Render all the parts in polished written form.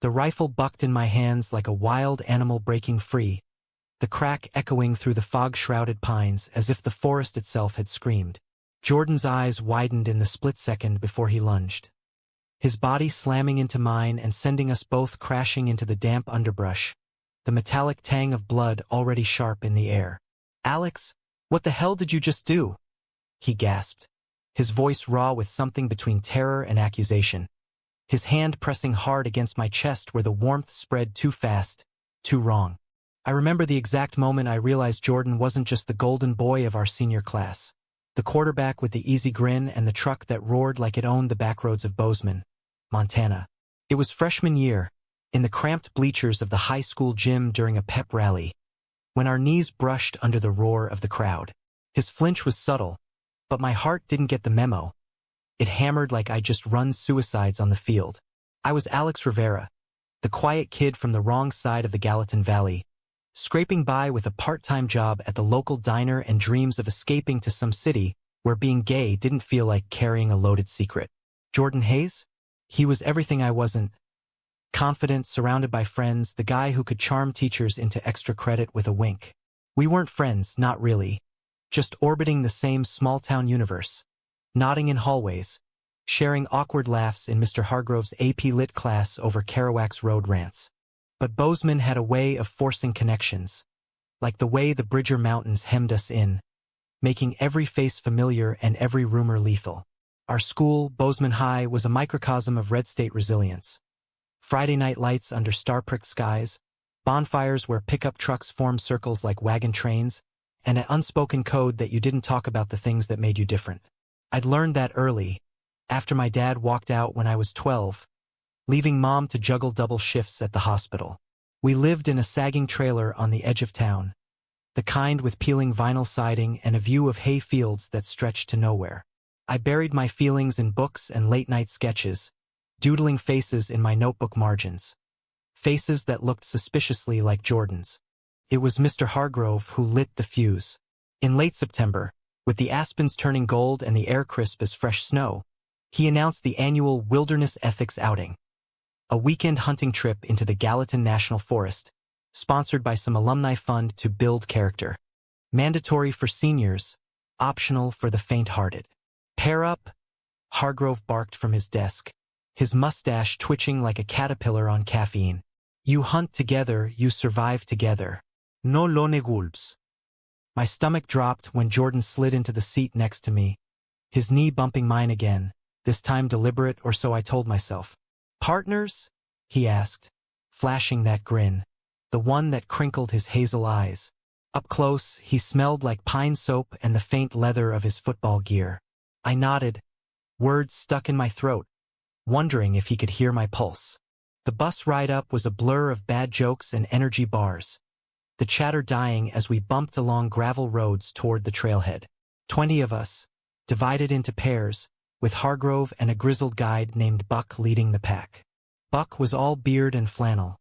The rifle bucked in my hands like a wild animal breaking free, the crack echoing through the fog-shrouded pines as if the forest itself had screamed. Jordan's eyes widened in the split second before he lunged, his body slamming into mine and sending us both crashing into the damp underbrush, the metallic tang of blood already sharp in the air. "Alex, what the hell did you just do?" he gasped, his voice raw with something between terror and accusation, his hand pressing hard against my chest where the warmth spread too fast, too wrong. I remember the exact moment I realized Jordan wasn't just the golden boy of our senior class, the quarterback with the easy grin and the truck that roared like it owned the backroads of Bozeman, Montana. It was freshman year, in the cramped bleachers of the high school gym during a pep rally, when our knees brushed under the roar of the crowd. His flinch was subtle, but my heart didn't get the memo. It hammered like I'd just run suicides on the field. I was Alex Rivera, the quiet kid from the wrong side of the Gallatin Valley, scraping by with a part-time job at the local diner and dreams of escaping to some city where being gay didn't feel like carrying a loaded secret. Jordan Hayes? He was everything I wasn't. Confident, surrounded by friends, the guy who could charm teachers into extra credit with a wink. We weren't friends, not really. Just orbiting the same small-town universe, nodding in hallways, sharing awkward laughs in Mr. Hargrove's AP Lit class over Kerouac's road rants. But Bozeman had a way of forcing connections, like the way the Bridger Mountains hemmed us in, making every face familiar and every rumor lethal. Our school, Bozeman High, was a microcosm of red state resilience. Friday night lights under star-pricked skies, bonfires where pickup trucks formed circles like wagon trains, and an unspoken code that you didn't talk about the things that made you different. I'd learned that early, after my dad walked out when I was 12, leaving Mom to juggle double shifts at the hospital. We lived in a sagging trailer on the edge of town, the kind with peeling vinyl siding and a view of hay fields that stretched to nowhere. I buried my feelings in books and late-night sketches, doodling faces in my notebook margins. Faces that looked suspiciously like Jordan's. It was Mr. Hargrove who lit the fuse. In late September, with the aspens turning gold and the air crisp as fresh snow, he announced the annual Wilderness Ethics Outing, a weekend hunting trip into the Gallatin National Forest, sponsored by some alumni fund to build character. Mandatory for seniors, optional for the faint-hearted. "Pair up," Hargrove barked from his desk, his mustache twitching like a caterpillar on caffeine. "You hunt together, you survive together. No lone wolves." My stomach dropped when Jordan slid into the seat next to me, his knee bumping mine again, this time deliberate, or so I told myself. "Partners?" he asked, flashing that grin, the one that crinkled his hazel eyes. Up close, he smelled like pine soap and the faint leather of his football gear. I nodded, words stuck in my throat, wondering if he could hear my pulse. The bus ride up was a blur of bad jokes and energy bars, the chatter dying as we bumped along gravel roads toward the trailhead. 20 of us, divided into pairs, with Hargrove and a grizzled guide named Buck leading the pack. Buck was all beard and flannel,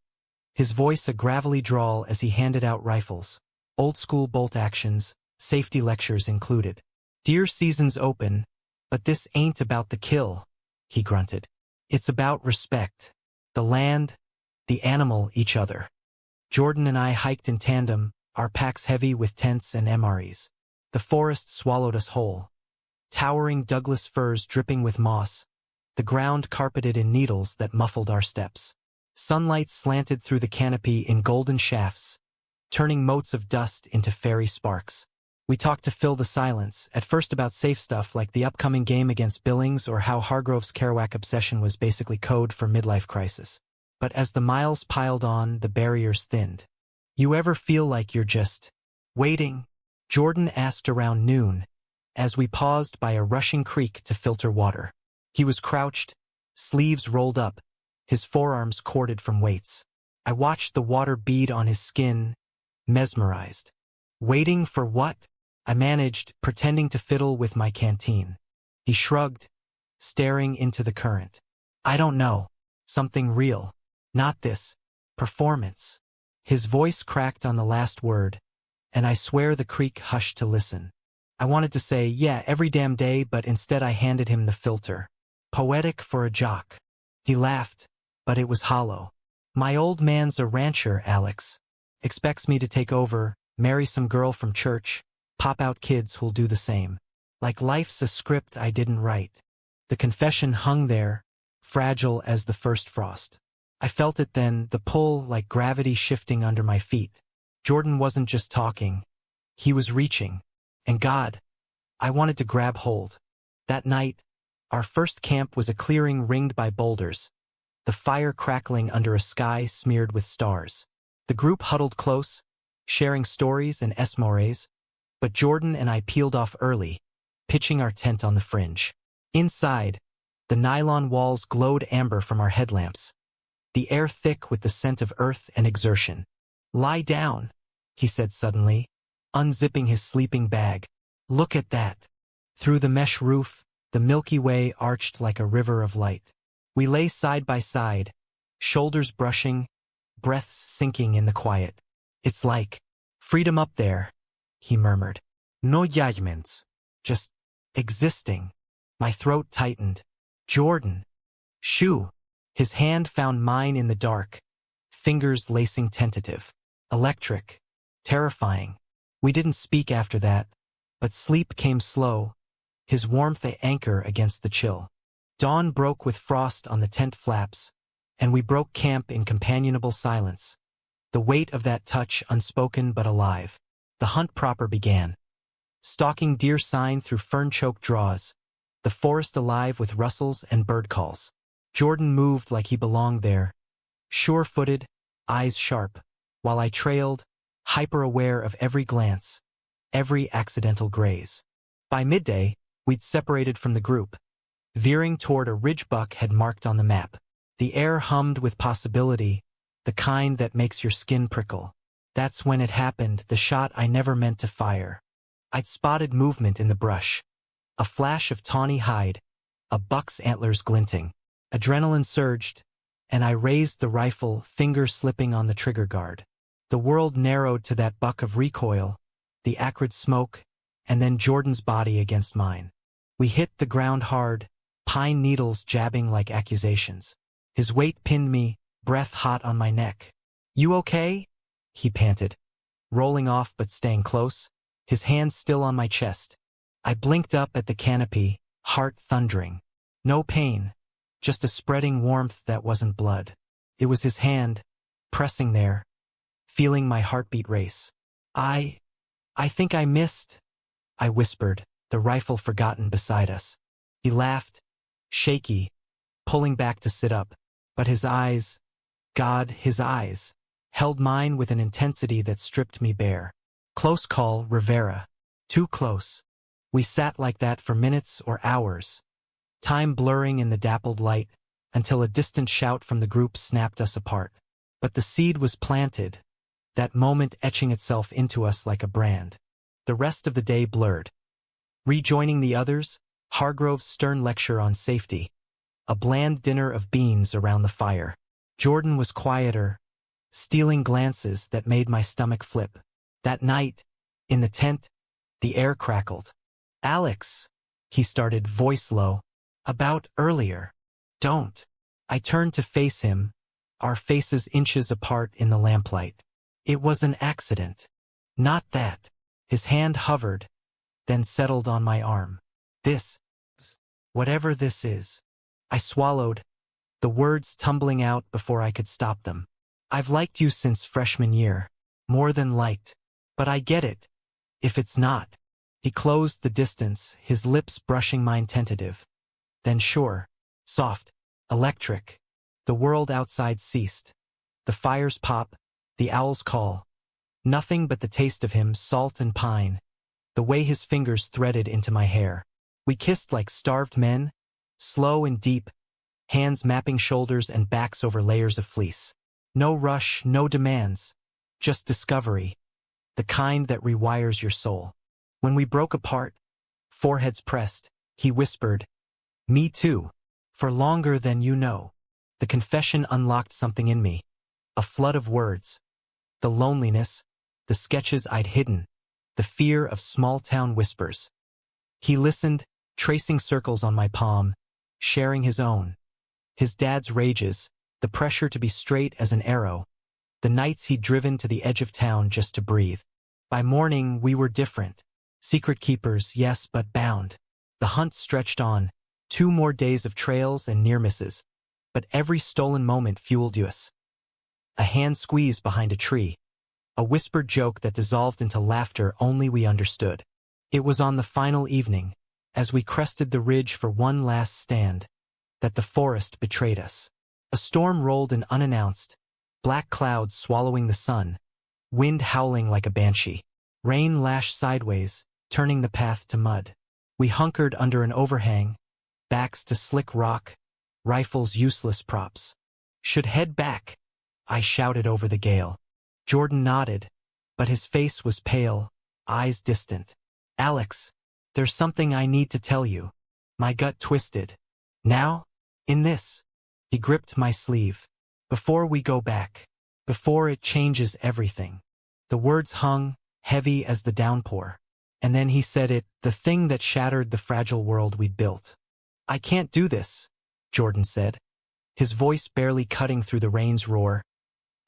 his voice a gravelly drawl as he handed out rifles, old-school bolt actions, safety lectures included. "Deer season's open, but this ain't about the kill," he grunted. "It's about respect. The land, the animal, each other." Jordan and I hiked in tandem, our packs heavy with tents and MREs. The forest swallowed us whole. Towering Douglas firs dripping with moss, the ground carpeted in needles that muffled our steps. Sunlight slanted through the canopy in golden shafts, turning motes of dust into fairy sparks. We talked to fill the silence, at first about safe stuff like the upcoming game against Billings or how Hargrove's Kerouac obsession was basically code for midlife crisis. But as the miles piled on, the barriers thinned. "You ever feel like you're just waiting?" Jordan asked around noon, as we paused by a rushing creek to filter water. He was crouched, sleeves rolled up, his forearms corded from weights. I watched the water bead on his skin, mesmerized. "Waiting for what?" I managed, pretending to fiddle with my canteen. He shrugged, staring into the current. "I don't know. Something real. Not this performance." His voice cracked on the last word, and I swear the creek hushed to listen. I wanted to say, "Yeah, every damn day," but instead I handed him the filter. "Poetic for a jock." He laughed, but it was hollow. My old man's a rancher, Alex. Expects me to take over, marry some girl from church, pop out kids who'll do the same. Like life's a script I didn't write. The confession hung there, fragile as the first frost. I felt it then, the pull like gravity shifting under my feet. Jordan wasn't just talking. He was reaching. And God, I wanted to grab hold. That night, our first camp was a clearing ringed by boulders, the fire crackling under a sky smeared with stars. The group huddled close, sharing stories and esmores, but Jordan and I peeled off early, pitching our tent on the fringe. Inside, the nylon walls glowed amber from our headlamps, the air thick with the scent of earth and exertion. "Lie down," he said suddenly, unzipping his sleeping bag. "Look at that." Through the mesh roof, the Milky Way arched like a river of light. We lay side by side, shoulders brushing, breaths sinking in the quiet. "It's like freedom up there," he murmured. "No judgments. Just existing." My throat tightened. "Jordan." "Shoo." His hand found mine in the dark, fingers lacing tentative. Electric. Terrifying. We didn't speak after that, but sleep came slow, his warmth an anchor against the chill. Dawn broke with frost on the tent flaps, and we broke camp in companionable silence. The weight of that touch unspoken but alive. The hunt proper began. Stalking deer sign through fern-choked draws, the forest alive with rustles and bird calls. Jordan moved like he belonged there, sure-footed, eyes sharp, while I trailed, hyper-aware of every glance, every accidental graze. By midday, we'd separated from the group, veering toward a ridge buck had marked on the map. The air hummed with possibility, the kind that makes your skin prickle. That's when it happened, the shot I never meant to fire. I'd spotted movement in the brush. A flash of tawny hide, a buck's antlers glinting. Adrenaline surged, and I raised the rifle, finger slipping on the trigger guard. The world narrowed to that buck of recoil, the acrid smoke, and then Jordan's body against mine. We hit the ground hard, pine needles jabbing like accusations. His weight pinned me, breath hot on my neck. "You okay?" he panted, rolling off but staying close, his hands still on my chest. I blinked up at the canopy, heart thundering. No pain, just a spreading warmth that wasn't blood. It was his hand, pressing there, feeling my heartbeat race. I think I missed," I whispered, the rifle forgotten beside us. He laughed, shaky, pulling back to sit up, but his eyes, God, his eyes, held mine with an intensity that stripped me bare. Close call, Rivera. Too close. We sat like that for minutes or hours, time blurring in the dappled light, until a distant shout from the group snapped us apart. But the seed was planted, that moment etching itself into us like a brand. The rest of the day blurred. Rejoining the others, Hargrove's stern lecture on safety. A bland dinner of beans around the fire. Jordan was quieter, stealing glances that made my stomach flip. That night, in the tent, the air crackled. "Alex," he started, voice low. "About earlier." "Don't." I turned to face him, our faces inches apart in the lamplight. "It was an accident." "Not that." His hand hovered, then settled on my arm. "This, whatever this is." I swallowed, the words tumbling out before I could stop them. "I've liked you since freshman year. More than liked. But I get it. If it's not." He closed the distance, his lips brushing mine tentative. Then sure, soft, electric. The world outside ceased. The fire's pop, the owl's call. Nothing but the taste of him, salt and pine. The way his fingers threaded into my hair. We kissed like starved men, slow and deep, hands mapping shoulders and backs over layers of fleece. No rush, no demands, just discovery, the kind that rewires your soul. When we broke apart, foreheads pressed, he whispered, "Me too, for longer than you know." The confession unlocked something in me, a flood of words. The loneliness, the sketches I'd hidden, the fear of small-town whispers. He listened, tracing circles on my palm, sharing his own. His dad's rages, the pressure to be straight as an arrow, the nights he'd driven to the edge of town just to breathe. By morning, we were different. Secret keepers, yes, but bound. The hunt stretched on, 2 more days of trails and near misses, but every stolen moment fueled us. A hand squeeze behind a tree, a whispered joke that dissolved into laughter only we understood. It was on the final evening, as we crested the ridge for one last stand, that the forest betrayed us. A storm rolled in unannounced, black clouds swallowing the sun, wind howling like a banshee. Rain lashed sideways, turning the path to mud. We hunkered under an overhang, backs to slick rock, rifles useless props. Should head back, I shouted over the gale. Jordan nodded, but his face was pale, eyes distant. Alex, there's something I need to tell you. My gut twisted. Now? In this. He gripped my sleeve. Before we go back. Before it changes everything. The words hung, heavy as the downpour. And then he said it, the thing that shattered the fragile world we'd built. I can't do this, Jordan said, his voice barely cutting through the rain's roar,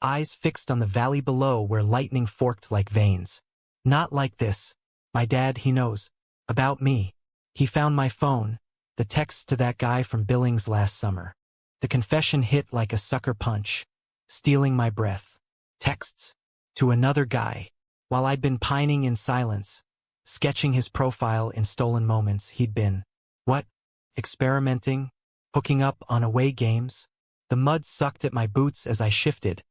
eyes fixed on the valley below where lightning forked like veins. Not like this. My dad, he knows. About me. He found my phone, the text to that guy from Billings last summer. The confession hit like a sucker punch, stealing my breath. Texts. To another guy. While I'd been pining in silence, sketching his profile in stolen moments, he'd been, what? Experimenting? Hooking up on away games? The mud sucked at my boots as I shifted,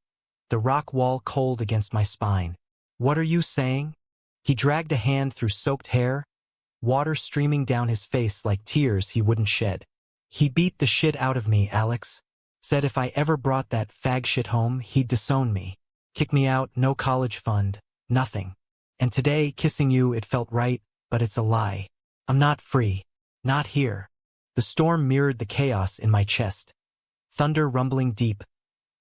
the rock wall cold against my spine. What are you saying? He dragged a hand through soaked hair, water streaming down his face like tears he wouldn't shed. He beat the shit out of me, Alex. Said if I ever brought that fag shit home, he'd disown me. Kick me out, no college fund, nothing. And today, kissing you, it felt right, but it's a lie. I'm not free. Not here. The storm mirrored the chaos in my chest. Thunder rumbling deep,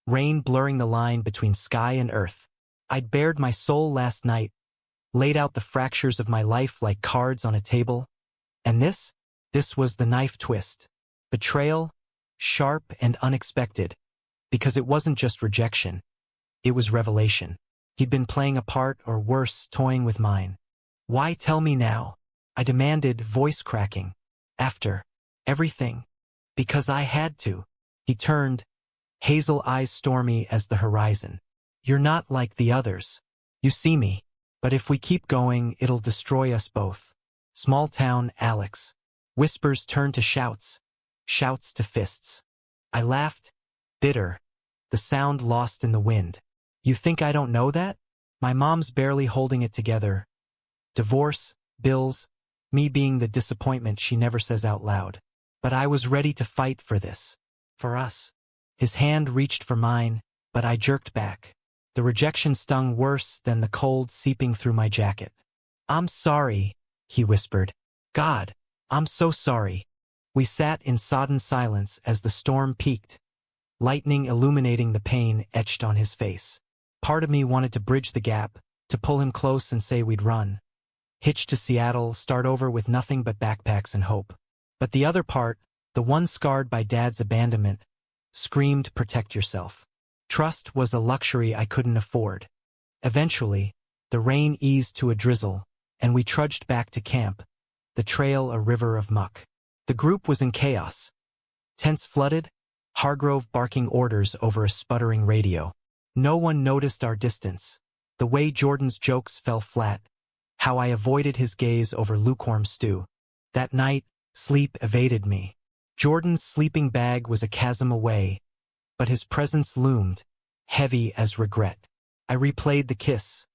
rain blurring the line between sky and earth. I'd bared my soul last night, laid out the fractures of my life like cards on a table. And this was the knife twist. Betrayal, sharp and unexpected. Because it wasn't just rejection. It was revelation. He'd been playing a part, or worse, toying with mine. Why tell me now? I demanded, voice cracking. After everything. Because I had to. He turned, hazel eyes stormy as the horizon. You're not like the others. You see me. But if we keep going, it'll destroy us both. Small town Alex. Whispers turned to shouts. Shouts to fists. I laughed, bitter, the sound lost in the wind. You think I don't know that? My mom's barely holding it together. Divorce, bills, me being the disappointment she never says out loud. But I was ready to fight for this. For us. His hand reached for mine, but I jerked back. The rejection stung worse than the cold seeping through my jacket. I'm sorry, he whispered. God, I'm so sorry. We sat in sodden silence as the storm peaked, lightning illuminating the pain etched on his face. Part of me wanted to bridge the gap, to pull him close and say we'd run. Hitch to Seattle, start over with nothing but backpacks and hope. But the other part, the one scarred by Dad's abandonment, screamed, protect yourself. Trust was a luxury I couldn't afford. Eventually, the rain eased to a drizzle, and we trudged back to camp, the trail a river of muck. The group was in chaos. Tents flooded, Hargrove barking orders over a sputtering radio. No one noticed our distance, the way Jordan's jokes fell flat, how I avoided his gaze over lukewarm stew. That night, sleep evaded me. Jordan's sleeping bag was a chasm away, but his presence loomed, heavy as regret. I replayed the kiss,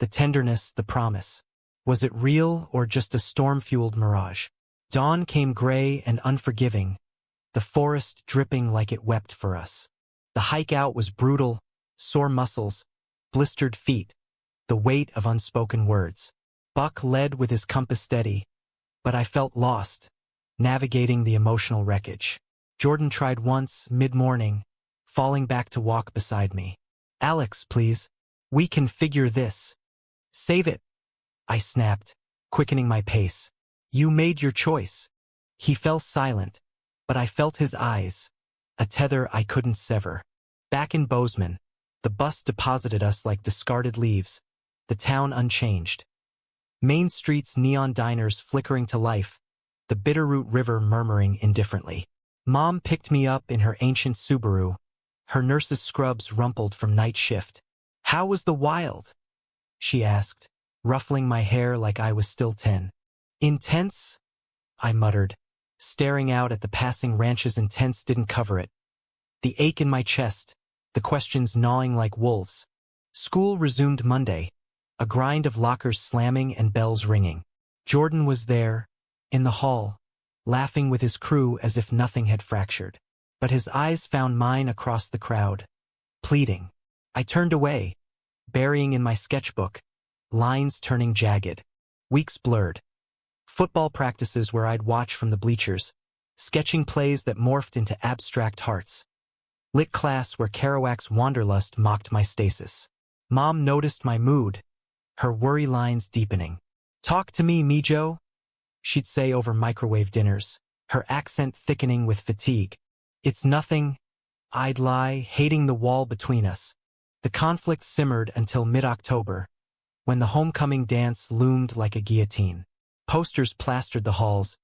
the tenderness, the promise. Was it real or just a storm-fueled mirage? Dawn came gray and unforgiving, the forest dripping like it wept for us. The hike out was brutal, sore muscles, blistered feet, the weight of unspoken words. Buck led with his compass steady, but I felt lost, navigating the emotional wreckage. Jordan tried once, mid-morning, falling back to walk beside me. Alex, please. We can figure this. Save it. I snapped, quickening my pace. You made your choice. He fell silent, but I felt his eyes, a tether I couldn't sever. Back in Bozeman, the bus deposited us like discarded leaves, the town unchanged. Main Street's neon diners flickering to life, the Bitterroot River murmuring indifferently. Mom picked me up in her ancient Subaru, her nurse's scrubs rumpled from night shift. "How was the wild?" she asked, ruffling my hair like I was still 10. "Intense?" I muttered. Staring out at the passing ranches, intense didn't cover it. The ache in my chest, the questions gnawing like wolves. School resumed Monday, a grind of lockers slamming and bells ringing. Jordan was there, in the hall, laughing with his crew as if nothing had fractured. But his eyes found mine across the crowd, pleading. I turned away, burying in my sketchbook, lines turning jagged, weeks blurred. Football practices where I'd watch from the bleachers, sketching plays that morphed into abstract hearts. Lit class where Kerouac's wanderlust mocked my stasis. Mom noticed my mood, her worry lines deepening. "Talk to me, Mijo," she'd say over microwave dinners, her accent thickening with fatigue. "It's nothing," I'd lie, hating the wall between us. The conflict simmered until mid-October, when the homecoming dance loomed like a guillotine. Posters plastered the halls,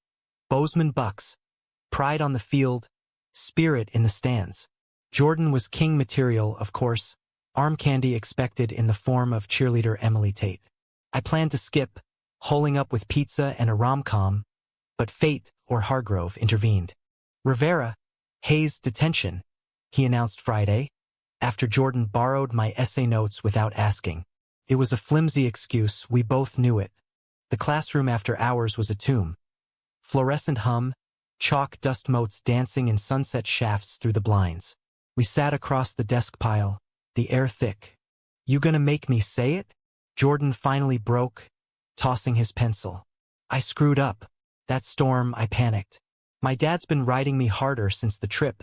Bozeman Bucks, pride on the field, spirit in the stands. Jordan was king material, of course, arm candy expected in the form of cheerleader Emily Tate. I planned to skip, holing up with pizza and a rom-com, but fate, or Hargrove, intervened. "Rivera, Hayes detention," he announced Friday, after Jordan borrowed my essay notes without asking. It was a flimsy excuse, we both knew it. The classroom after hours was a tomb. Fluorescent hum, chalk dust motes dancing in sunset shafts through the blinds. We sat across the desk pile, the air thick. "You gonna make me say it?" Jordan finally broke, tossing his pencil. I screwed up. That storm, I panicked. My dad's been riding me harder since the trip,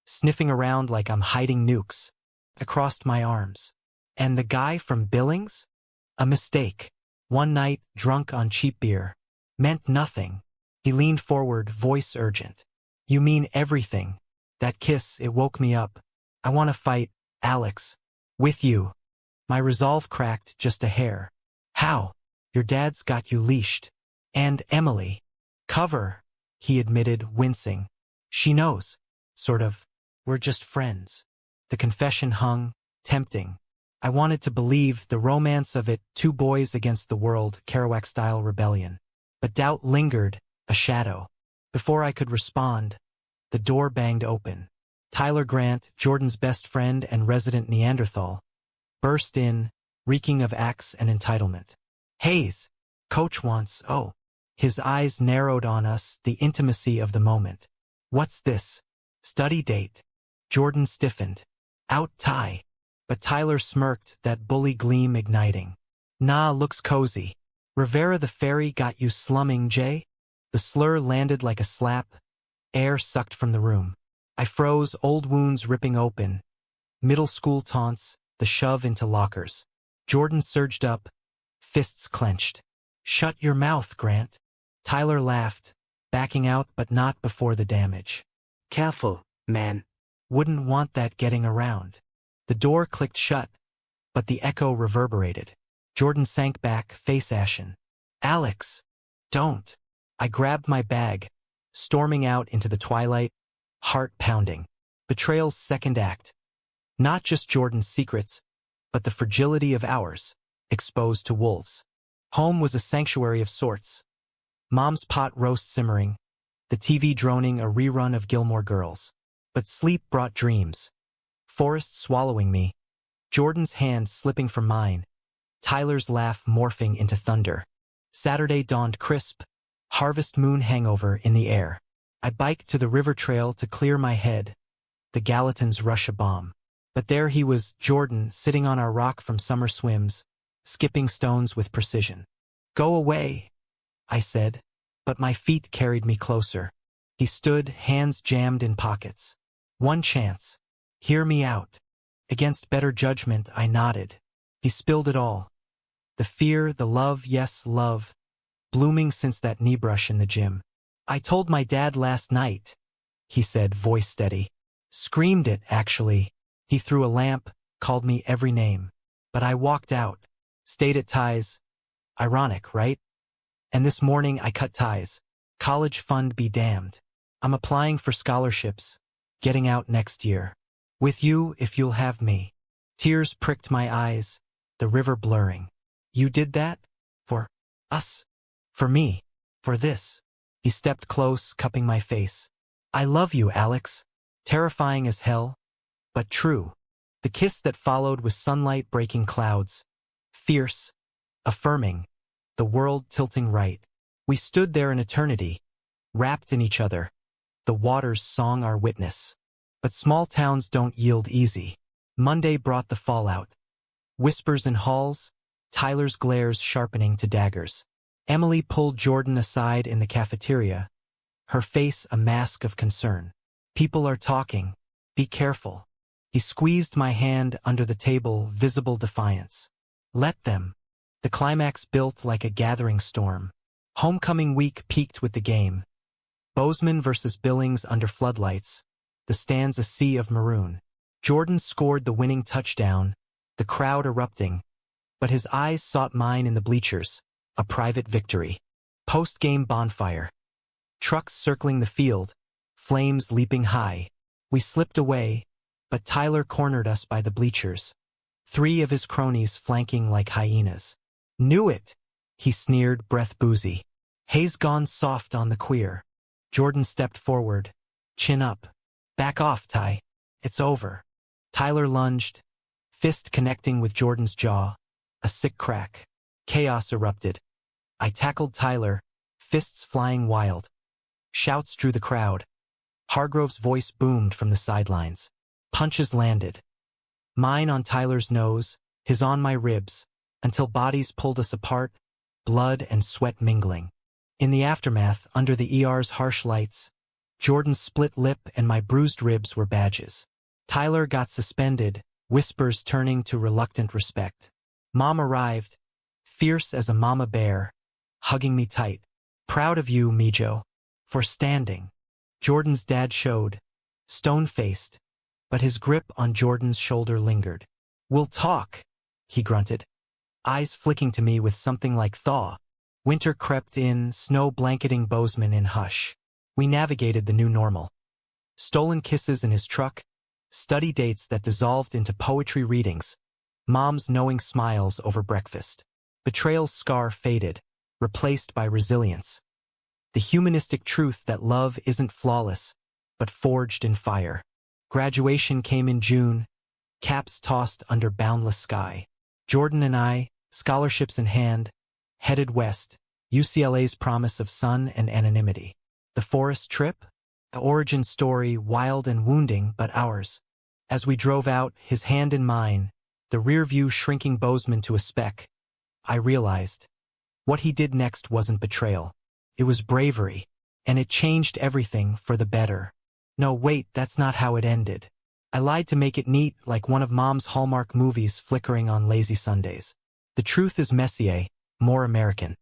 sniffing around like I'm hiding nukes. I crossed my arms. "And the guy from Billings?" "A mistake. One night, drunk on cheap beer. Meant nothing." He leaned forward, voice urgent. "You mean everything. That kiss, it woke me up. I want to fight, Alex. With you." My resolve cracked just a hair. "How?" "Your dad's got you leashed. And Emily." "Cover," he admitted, wincing. "She knows. Sort of. We're just friends." The confession hung, tempting. I wanted to believe the romance of it, two boys against the world, Kerouac-style rebellion. But doubt lingered, a shadow. Before I could respond, the door banged open. Tyler Grant, Jordan's best friend and resident Neanderthal, burst in, reeking of axe and entitlement. "Hayes, Coach wants, oh." His eyes narrowed on us, the intimacy of the moment. "What's this? Study date?" Jordan stiffened. "Out tie." But Tyler smirked, that bully gleam igniting. "Nah, looks cozy. Rivera the fairy got you slumming, Jay?" The slur landed like a slap. Air sucked from the room. I froze, old wounds ripping open. Middle school taunts, the shove into lockers. Jordan surged up, fists clenched. "Shut your mouth, Grant." Tyler laughed, backing out but not before the damage. "Careful, man. Wouldn't want that getting around." The door clicked shut, but the echo reverberated. Jordan sank back, face ashen. "Alex, don't." I grabbed my bag, storming out into the twilight, heart pounding. Betrayal's second act. Not just Jordan's secrets, but the fragility of ours, exposed to wolves. Home was a sanctuary of sorts. Mom's pot roast simmering, the TV droning a rerun of Gilmore Girls. But sleep brought dreams. Forest swallowing me, Jordan's hand slipping from mine, Tyler's laugh morphing into thunder. Saturday dawned crisp, harvest moon hangover in the air. I biked to the river trail to clear my head, the Gallatin's rush a bomb. But there he was, Jordan, sitting on our rock from summer swims, skipping stones with precision. "Go away," I said, but my feet carried me closer. He stood, hands jammed in pockets. "One chance. Hear me out." Against better judgment, I nodded. He spilled it all. The fear, the love, yes, love, blooming since that knee brush in the gym. "I told my dad last night," he said, voice steady. Screamed it, actually. He threw a lamp, called me every name. But I walked out. Stayed at Ty's. Ironic, right? And this morning I cut ties. College fund be damned. I'm applying for scholarships. Getting out next year. With you if you'll have me. Tears pricked my eyes, the river blurring. You did that? For us? For me? For this? He stepped close, cupping my face. I love you, Alex. Terrifying as hell, but true. The kiss that followed was sunlight breaking clouds. Fierce, affirming, the world tilting right. We stood there in eternity, wrapped in each other. The water's song our witness. But small towns don't yield easy. Monday brought the fallout. Whispers in halls, Tyler's glares sharpening to daggers. Emily pulled Jordan aside in the cafeteria, her face a mask of concern. People are talking. Be careful. He squeezed my hand under the table, visible defiance. Let them. The climax built like a gathering storm. Homecoming week peaked with the game. Bozeman versus Billings under floodlights. The stands a sea of maroon. Jordan scored the winning touchdown, the crowd erupting. But his eyes sought mine in the bleachers, a private victory. Post-game bonfire. Trucks circling the field, flames leaping high. We slipped away, but Tyler cornered us by the bleachers. 3 of his cronies flanking like hyenas. Knew it, he sneered, breath boozy. Haze gone soft on the queer. Jordan stepped forward, chin up. Back off, Ty. It's over. Tyler lunged, fist connecting with Jordan's jaw. A sick crack. Chaos erupted. I tackled Tyler, fists flying wild. Shouts drew the crowd. Hargrove's voice boomed from the sidelines. Punches landed. Mine on Tyler's nose, his on my ribs, until bodies pulled us apart, blood and sweat mingling. In the aftermath, under the ER's harsh lights, Jordan's split lip and my bruised ribs were badges. Tyler got suspended, whispers turning to reluctant respect. Mom arrived, fierce as a mama bear, hugging me tight. Proud of you, Mijo, for standing. Jordan's dad showed, stone-faced, but his grip on Jordan's shoulder lingered. We'll talk, he grunted, eyes flicking to me with something like thaw. Winter crept in, snow blanketing Bozeman in hush. We navigated the new normal. Stolen kisses in his truck, study dates that dissolved into poetry readings, Mom's knowing smiles over breakfast. Betrayal's scar faded, replaced by resilience. The humanistic truth that love isn't flawless, but forged in fire. Graduation came in June, caps tossed under boundless sky. Jordan and I, scholarships in hand, headed west, UCLA's promise of sun and anonymity. The forest trip? The origin story, wild and wounding, but ours. As we drove out, his hand in mine, the rear view shrinking Bozeman to a speck, I realized. What he did next wasn't betrayal. It was bravery, and it changed everything for the better. No, wait, that's not how it ended. I lied to make it neat, like one of Mom's Hallmark movies flickering on lazy Sundays. The truth is Messier, more American.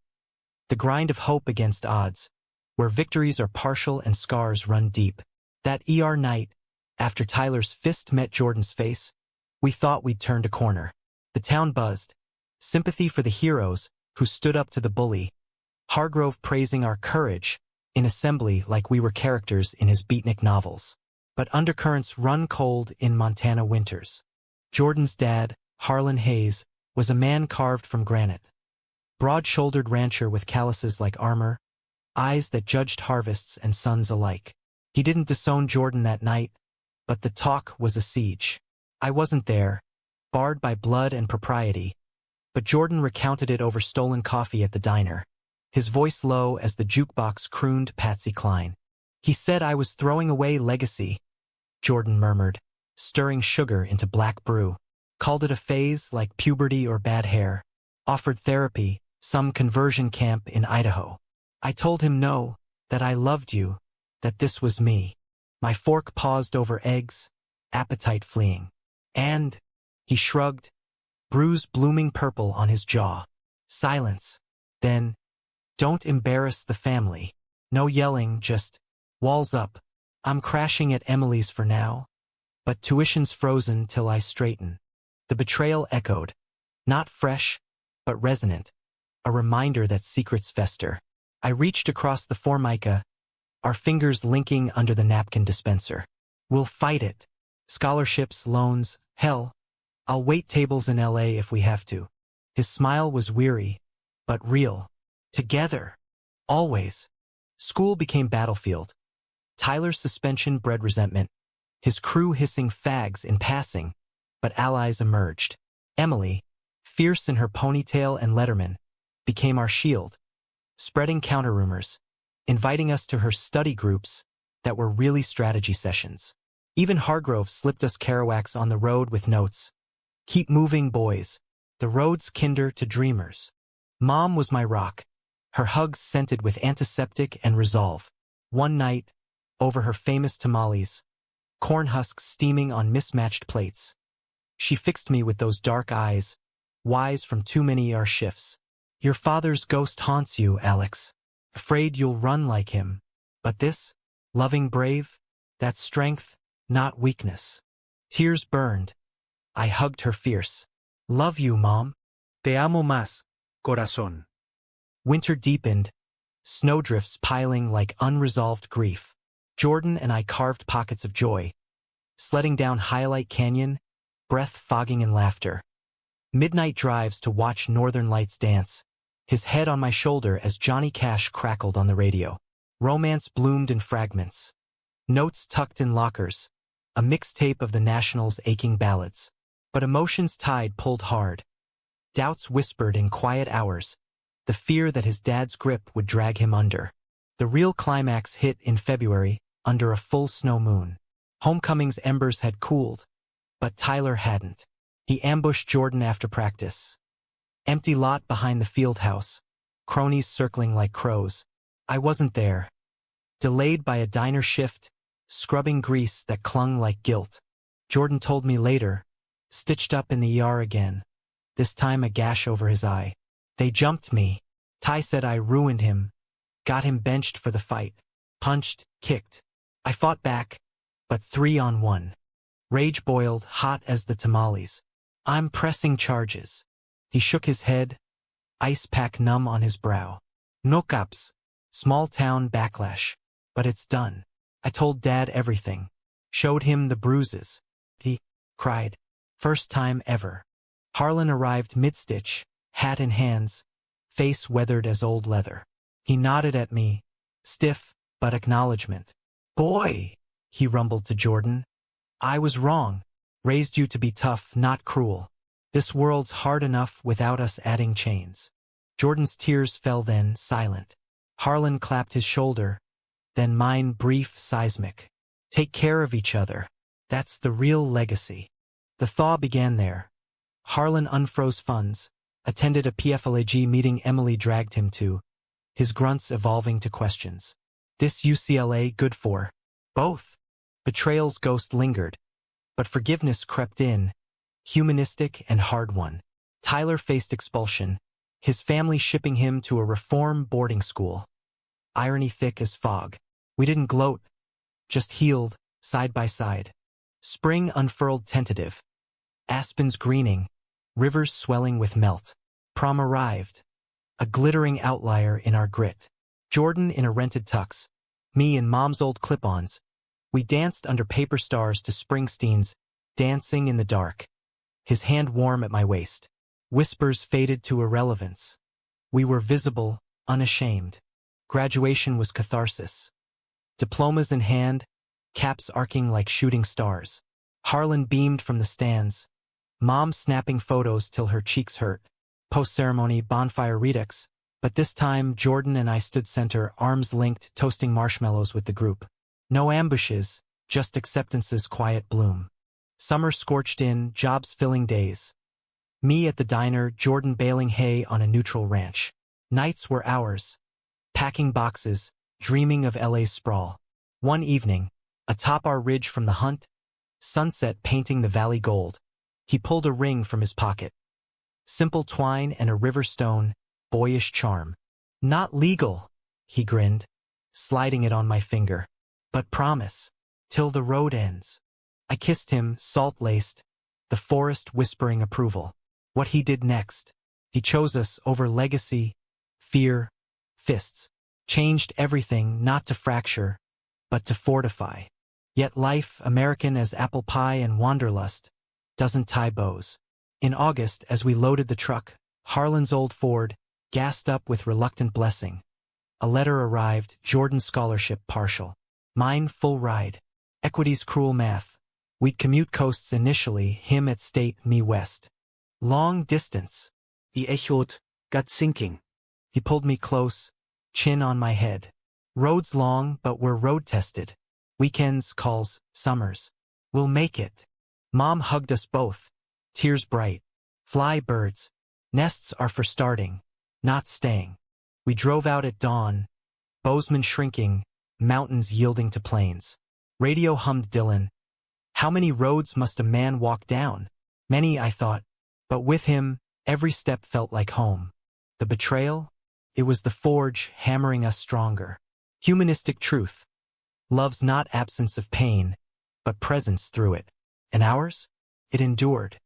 The grind of hope against odds, where victories are partial and scars run deep. That ER night, after Tyler's fist met Jordan's face, we thought we'd turned a corner. The town buzzed. Sympathy for the heroes who stood up to the bully. Hargrove praising our courage in assembly like we were characters in his beatnik novels. But undercurrents run cold in Montana winters. Jordan's dad, Harlan Hayes, was a man carved from granite. Broad-shouldered rancher with calluses like armor, eyes that judged harvests and sons alike. He didn't disown Jordan that night, but the talk was a siege. I wasn't there, barred by blood and propriety, but Jordan recounted it over stolen coffee at the diner, his voice low as the jukebox crooned Patsy Cline. He said I was throwing away legacy, Jordan murmured, stirring sugar into black brew. Called it a phase like puberty or bad hair. Offered therapy, some conversion camp in Idaho. I told him no, that I loved you, that this was me. My fork paused over eggs, appetite fleeing. And, he shrugged, bruise blooming purple on his jaw. Silence. Then, don't embarrass the family. No yelling, just, walls up. I'm crashing at Emily's for now. but tuition's frozen till I straighten. The betrayal echoed, not fresh, but resonant, a reminder that secrets fester. I reached across the formica, our fingers linking under the napkin dispenser. We'll fight it. Scholarships, loans, hell. I'll wait tables in LA if we have to. His smile was weary, but real. Together. Always. School became battlefield. Tyler's suspension bred resentment, his crew hissing fags in passing, but allies emerged. Emily, fierce in her ponytail and Letterman, became our shield, spreading counter-rumors, inviting us to her study groups that were really strategy sessions. Even Hargrove slipped us Kerouacs on the road with notes. Keep moving, boys. The road's kinder to dreamers. Mom was my rock, her hugs scented with antiseptic and resolve. One night, over her famous tamales, corn husks steaming on mismatched plates, she fixed me with those dark eyes, wise from too many ER shifts. Your father's ghost haunts you, Alex. Afraid you'll run like him. But this, loving brave, that's strength, not weakness. Tears burned. I hugged her fierce. Love you, Mom. Te amo más, corazón. Winter deepened, snowdrifts piling like unresolved grief. Jordan and I carved pockets of joy, sledding down Highlight Canyon, breath fogging in laughter. Midnight drives to watch Northern Lights dance, his head on my shoulder as Johnny Cash crackled on the radio. Romance bloomed in fragments. Notes tucked in lockers, a mixtape of the Nationals' aching ballads. But emotion's tide pulled hard. Doubts whispered in quiet hours, the fear that his dad's grip would drag him under. The real climax hit in February, under a full snow moon. Homecoming's embers had cooled, but Tyler hadn't. He ambushed Jordan after practice. Empty lot behind the field house, cronies circling like crows. I wasn't there. Delayed by a diner shift, scrubbing grease that clung like guilt. Jordan told me later, stitched up in the ER again, this time a gash over his eye. They jumped me. Ty said I ruined him, got him benched for the fight. Punched, kicked. I fought back, but 3-on-1. Rage boiled, hot as the tamales. I'm pressing charges. He shook his head, ice pack numb on his brow. No caps. Small town backlash. But it's done. I told Dad everything. Showed him the bruises. He cried. First time ever. Harlan arrived mid-stitch, hat in hands, face weathered as old leather. He nodded at me, stiff, but acknowledgement. Boy, he rumbled to Jordan. I was wrong. Raised you to be tough, not cruel. This world's hard enough without us adding chains. Jordan's tears fell then, silent. Harlan clapped his shoulder, then mine brief, seismic. Take care of each other. That's the real legacy. The thaw began there. Harlan unfroze funds, attended a PFLAG meeting Emily dragged him to, his grunts evolving to questions. This UCLA good for? Both. Betrayal's ghost lingered, but forgiveness crept in, humanistic and hard won. Tyler faced expulsion, his family shipping him to a reform boarding school. Irony thick as fog. We didn't gloat, just healed, side by side. Spring unfurled tentative. Aspens greening, rivers swelling with melt. Prom arrived, a glittering outlier in our grit. Jordan in a rented tux, me in Mom's old clip-ons. We danced under paper stars to Springsteen's Dancing in the Dark, his hand warm at my waist. Whispers faded to irrelevance. We were visible, unashamed. Graduation was catharsis. Diplomas in hand, caps arcing like shooting stars. Harlan beamed from the stands, Mom snapping photos till her cheeks hurt. Post-ceremony bonfire redux, but this time Jordan and I stood center, arms linked, toasting marshmallows with the group. No ambushes, just acceptance's quiet bloom. Summer scorched in, jobs filling days. Me at the diner, Jordan baling hay on a neutral ranch. Nights were ours. Packing boxes, dreaming of LA's sprawl. One evening, atop our ridge from the hunt, sunset painting the valley gold, he pulled a ring from his pocket. Simple twine and a river stone, boyish charm. Not legal, he grinned, sliding it on my finger. But promise, till the road ends. I kissed him, salt-laced, the forest whispering approval. What he did next. He chose us over legacy, fear, fists. Changed everything not to fracture, but to fortify. Yet life, American as apple pie and wanderlust, doesn't tie bows. In August, as we loaded the truck, Harlan's old Ford, gassed up with reluctant blessing. A letter arrived, Jordan's scholarship partial. Mine full ride. Equity's cruel math. We'd commute coasts initially, him at state, me west. Long distance. He echoed, gut sinking. He pulled me close, chin on my head. Roads long, but we're road-tested. Weekends, calls, summers. We'll make it. Mom hugged us both. Tears bright. Fly birds. Nests are for starting, not staying. We drove out at dawn. Bozeman shrinking, mountains yielding to plains. Radio hummed Dylan. How many roads must a man walk down? Many, I thought. But with him, every step felt like home. The betrayal? It was the forge hammering us stronger. Humanistic truth. Love's not absence of pain, but presence through it. And ours? It endured.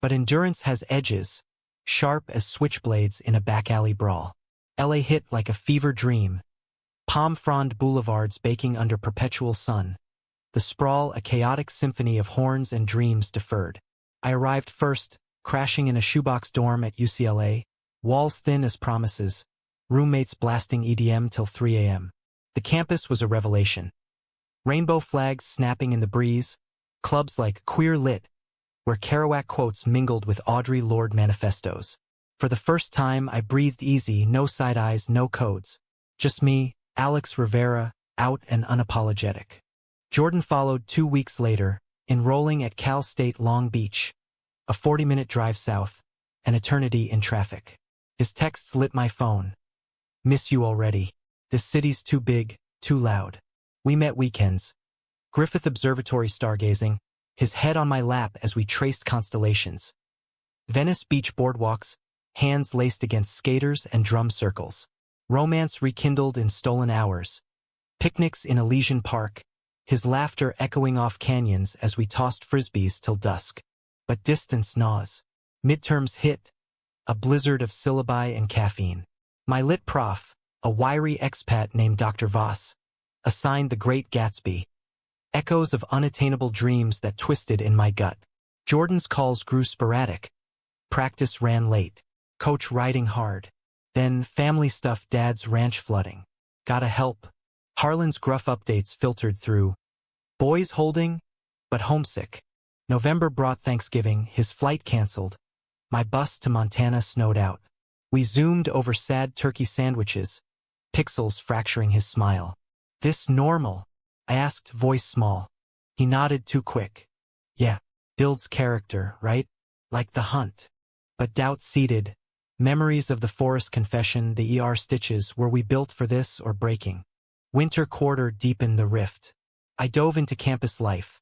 But endurance has edges, sharp as switchblades in a back alley brawl. LA hit like a fever dream. Palm frond boulevards baking under perpetual sun. The sprawl a chaotic symphony of horns and dreams deferred. I arrived first, crashing in a shoebox dorm at UCLA, walls thin as promises, roommates blasting EDM till 3 a.m. The campus was a revelation. Rainbow flags snapping in the breeze, clubs like Queer Lit, where Kerouac quotes mingled with Audre Lorde manifestos. For the first time, I breathed easy, no side eyes, no codes. Just me, Alex Rivera, out and unapologetic. Jordan followed 2 weeks later, enrolling at Cal State Long Beach, a 40-minute drive south, an eternity in traffic. His texts lit my phone. Miss you already. This city's too big, too loud. We met weekends. Griffith Observatory stargazing, his head on my lap as we traced constellations. Venice Beach boardwalks, hands laced against skaters and drum circles. Romance rekindled in stolen hours. Picnics in Elysian Park, his laughter echoing off canyons as we tossed frisbees till dusk. But distance gnaws. Midterms hit, a blizzard of syllabi and caffeine. My lit prof, a wiry expat named Dr. Voss, assigned The Great Gatsby. Echoes of unattainable dreams that twisted in my gut. Jordan's calls grew sporadic. Practice ran late. Coach riding hard. Then family stuff, dad's ranch flooding. Gotta help. Harlan's gruff updates filtered through. Boys holding, but homesick. November brought Thanksgiving, his flight canceled. My bus to Montana snowed out. We zoomed over sad turkey sandwiches, pixels fracturing his smile. This normal? I asked, voice small. He nodded too quick. Yeah, builds character, right? Like The Hunt. But doubt seeded. Memories of the forest confession, the ER stitches, were we built for this or breaking? Winter quarter deepened the rift. I dove into campus life.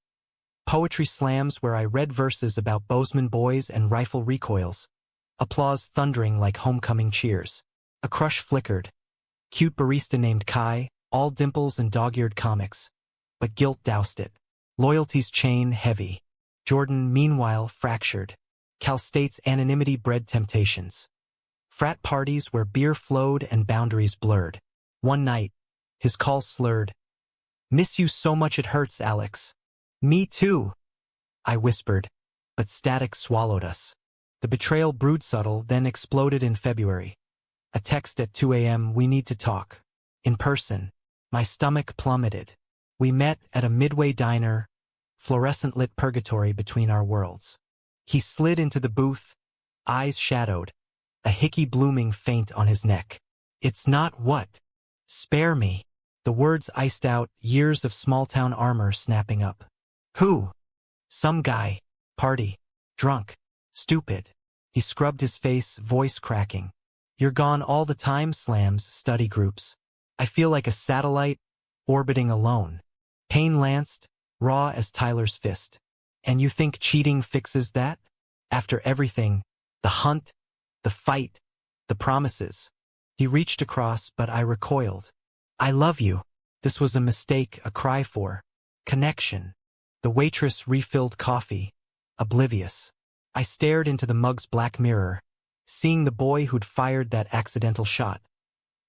Poetry slams where I read verses about Bozeman boys and rifle recoils. Applause thundering like homecoming cheers. A crush flickered. Cute barista named Kai, all dimples and dog-eared comics. But guilt doused it. Loyalty's chain heavy. Jordan, meanwhile, fractured. Cal State's anonymity bred temptations. Frat parties where beer flowed and boundaries blurred. One night, his call slurred. Miss you so much it hurts, Alex. Me too, I whispered, but static swallowed us. The betrayal brewed subtle, then exploded in February. A text at 2 a.m., we need to talk. In person. My stomach plummeted. We met at a midway diner, fluorescent-lit purgatory between our worlds. He slid into the booth, eyes shadowed, a hickey blooming faint on his neck. It's not what? Spare me. The words iced out, years of small-town armor snapping up. Who? Some guy. Party. Drunk. Stupid. He scrubbed his face, voice cracking. You're gone all the time, slams, study groups. I feel like a satellite, orbiting alone. Pain lanced, raw as Tyler's fist. And you think cheating fixes that? After everything, the hunt, the fight, the promises. He reached across, but I recoiled. I love you. This was a mistake, a cry for connection. The waitress refilled coffee, oblivious. I stared into the mug's black mirror, seeing the boy who'd fired that accidental shot.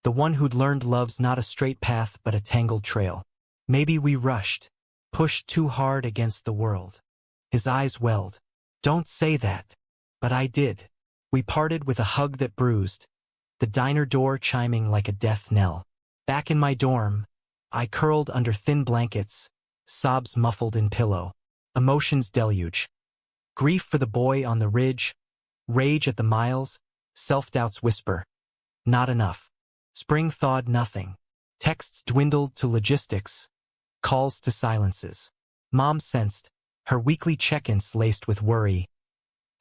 The one who'd learned love's not a straight path but a tangled trail. Maybe we rushed, pushed too hard against the world. His eyes welled. Don't say that. But I did. We parted with a hug that bruised, the diner door chiming like a death knell. Back in my dorm, I curled under thin blankets, sobs muffled in pillow. Emotions deluge. Grief for the boy on the ridge, rage at the miles, self-doubts whisper. Not enough. Spring thawed nothing. Texts dwindled to logistics, calls to silences. Mom sensed, her weekly check-ins laced with worry.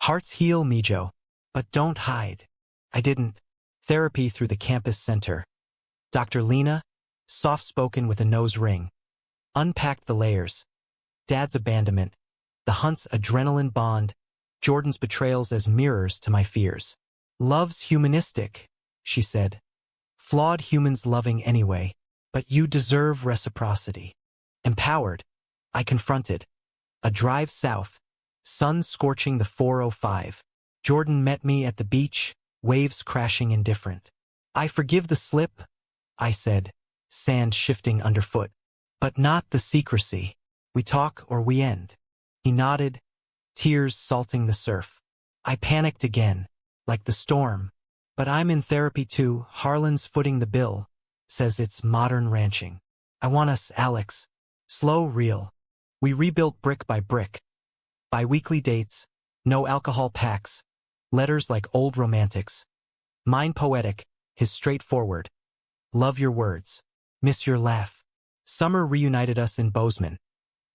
Hearts heal, Mijo, but don't hide. I didn't. Therapy through the campus center. Dr. Lena, soft-spoken with a nose ring, unpacked the layers. Dad's abandonment, the hunt's adrenaline bond, Jordan's betrayals as mirrors to my fears. Love's humanistic, she said. Flawed humans loving anyway, but you deserve reciprocity. Empowered, I confronted. A drive south, sun scorching the 405. Jordan met me at the beach, waves crashing indifferent. I forgive the slip, I said, sand shifting underfoot. But not the secrecy. We talk or we end. He nodded, tears salting the surf. I panicked again, like the storm. But I'm in therapy too. Harlan's footing the bill, says it's modern ranching. I want us, Alex. Slow, real. We rebuilt brick by brick. Bi-weekly dates, no alcohol packs, letters like old romantics. Mine poetic, his straightforward. Love your words. Miss your laugh. Summer reunited us in Bozeman.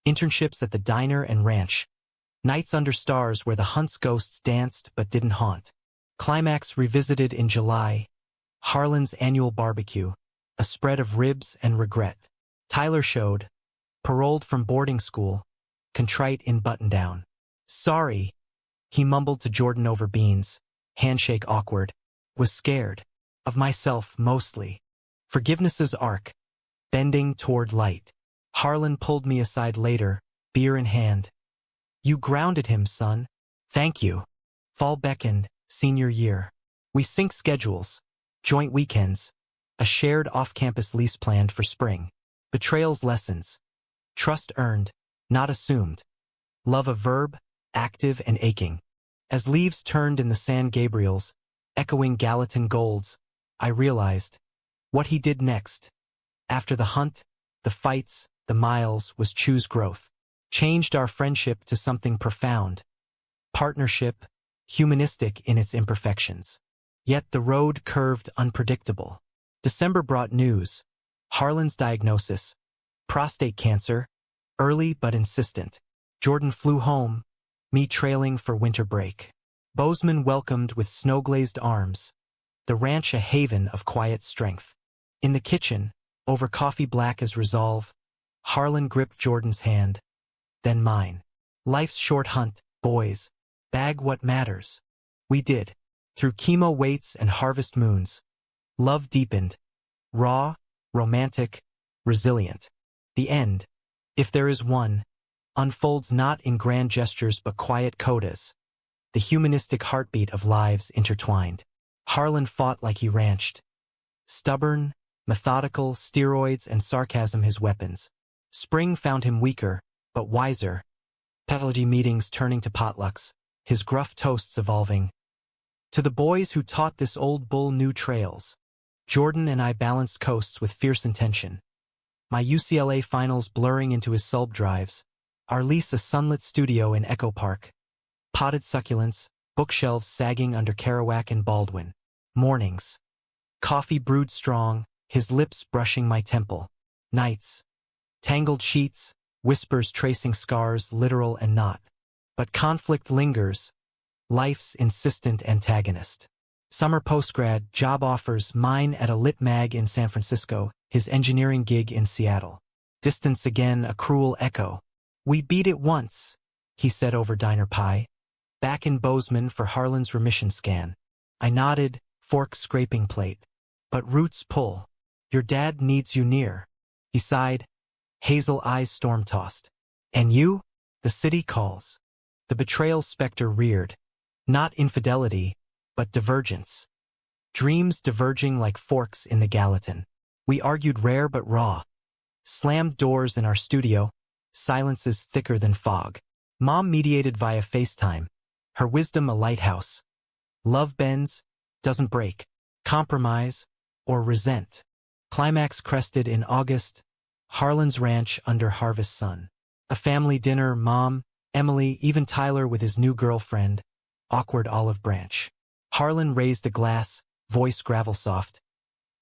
Internships at the diner and ranch. Nights under stars where the hunt's ghosts danced but didn't haunt. Climax revisited in July. Harlan's annual barbecue. A spread of ribs and regret. Tyler showed. Paroled from boarding school. Contrite in button-down. Sorry, he mumbled to Jordan over beans. Handshake awkward. Was scared. Of myself, mostly. Forgiveness's arc. Bending toward light. Harlan pulled me aside later, beer in hand. You grounded him, son. Thank you. Fall beckoned, senior year. We sync schedules. Joint weekends. A shared off-campus lease planned for spring. Betrayal's lessons. Trust earned, not assumed. Love a verb, active and aching. As leaves turned in the San Gabriels, echoing Gallatin golds, I realized what he did next. After the hunt, the fights, the miles was choose growth. Changed our friendship to something profound. Partnership, humanistic in its imperfections. Yet the road curved unpredictable. December brought news. Harlan's diagnosis. Prostate cancer. Early but insistent. Jordan flew home, me trailing for winter break. Bozeman welcomed with snow-glazed arms. The ranch a haven of quiet strength. In the kitchen, over coffee black as resolve, Harlan gripped Jordan's hand. Then mine. Life's short hunt, boys. Bag what matters. We did. Through chemo waits and harvest moons. Love deepened. Raw, romantic, resilient. The end, if there is one, unfolds not in grand gestures but quiet codas. The humanistic heartbeat of lives intertwined. Harlan fought like he ranched. Stubborn, methodical, steroids and sarcasm his weapons. Spring found him weaker, but wiser. Pedagogy meetings turning to potlucks, his gruff toasts evolving. To the boys who taught this old bull new trails, Jordan and I balanced coasts with fierce intention. My UCLA finals blurring into his sulb drives, our lease a sunlit studio in Echo Park. Potted succulents, bookshelves sagging under Kerouac and Baldwin. Mornings. Coffee brewed strong, his lips brushing my temple. Nights. Tangled sheets, whispers tracing scars literal and not. But conflict lingers, life's insistent antagonist. Summer postgrad, job offers, mine at a lit mag in San Francisco, his engineering gig in Seattle. Distance again a cruel echo. We beat it once, he said over diner pie. Back in Bozeman for Harlan's remission scan. I nodded, fork scraping plate. But roots pull. Your dad needs you near. He sighed, hazel eyes storm-tossed. And you? The city calls. The betrayal specter reared. Not infidelity, but divergence. Dreams diverging like forks in the Gallatin. We argued rare but raw. Slammed doors in our studio, silences thicker than fog. Mom mediated via FaceTime, her wisdom a lighthouse. Love bends, doesn't break. Compromise, or resent. Climax crested in August, Harlan's ranch under harvest sun. A family dinner, Mom, Emily, even Tyler with his new girlfriend, awkward olive branch. Harlan raised a glass, voice gravel soft.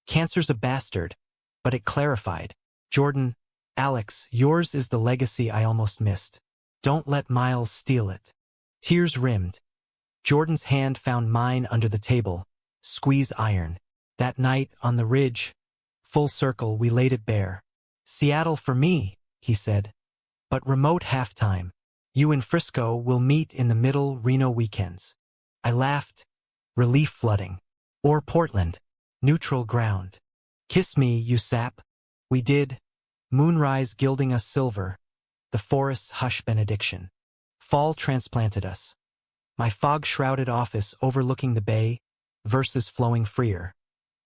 Cancer's a bastard, but it clarified. Jordan, Alex, yours is the legacy I almost missed. Don't let Miles steal it. Tears rimmed. Jordan's hand found mine under the table, squeeze iron. That night, on the ridge, full circle, we laid it bare. Seattle for me, he said. But remote halftime. You in Frisco will meet in the middle Reno weekends. I laughed. Relief flooding. Or Portland. Neutral ground. Kiss me, you sap. We did. Moonrise gilding us silver. The forest's hush benediction. Fall transplanted us. My fog-shrouded office overlooking the bay, verses flowing freer.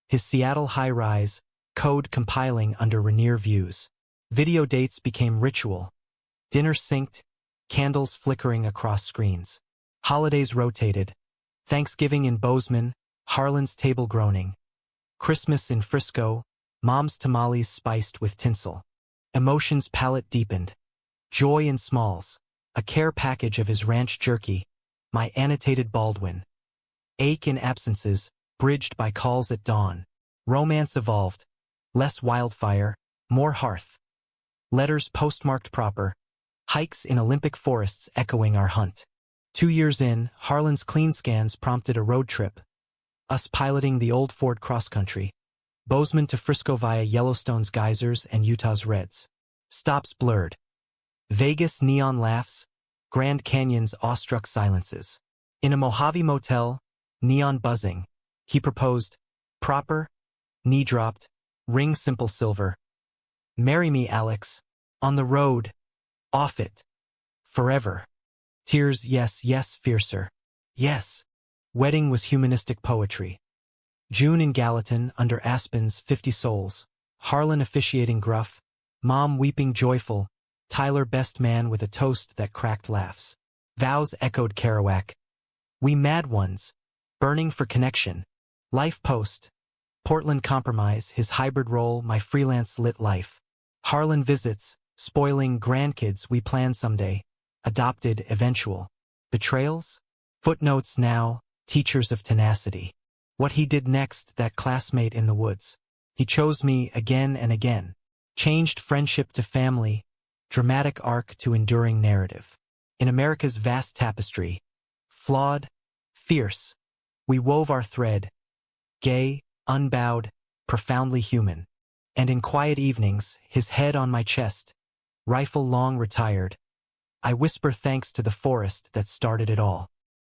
His Seattle high-rise, code compiling under Rainier views. Video dates became ritual. Dinner synced, candles flickering across screens. Holidays rotated. Thanksgiving in Bozeman, Harlan's table groaning. Christmas in Frisco, Mom's tamales spiced with tinsel. Emotions palate deepened. Joy in smalls. A care package of his ranch jerky. My annotated Baldwin. Ache in absences, bridged by calls at dawn. Romance evolved. Less wildfire, more hearth. Letters postmarked proper. Hikes in Olympic forests echoing our hunt. 2 years in, Harlan's clean scans prompted a road trip. Us piloting the old Ford cross-country. Bozeman to Frisco via Yellowstone's geysers and Utah's reds. Stops blurred. Vegas neon laughs, Grand Canyon's awestruck silences. In a Mojave motel, neon buzzing, he proposed, proper, knee dropped, ring simple silver. Marry me, Alex. On the road, off it. Forever. Tears, yes, yes, fiercer. Yes. Wedding was humanistic poetry. June in Gallatin, under Aspen's 50 souls. Harlan officiating gruff. Mom weeping joyful. Tyler best man with a toast that cracked laughs. Vows echoed Kerouac. We mad ones. Burning for connection. Life post. Portland compromise, his hybrid role, my freelance lit life. Harlan visits, spoiling grandkids we plan someday. Adopted, eventual. Betrayals? Footnotes now, teachers of tenacity. What he did next, that classmate in the woods. He chose me again and again. Changed friendship to family, dramatic arc to enduring narrative. In America's vast tapestry, flawed, fierce, we wove our thread, gay, unbowed, profoundly human. And in quiet evenings, his head on my chest, rifle long retired, I whisper thanks to the forest that started it all.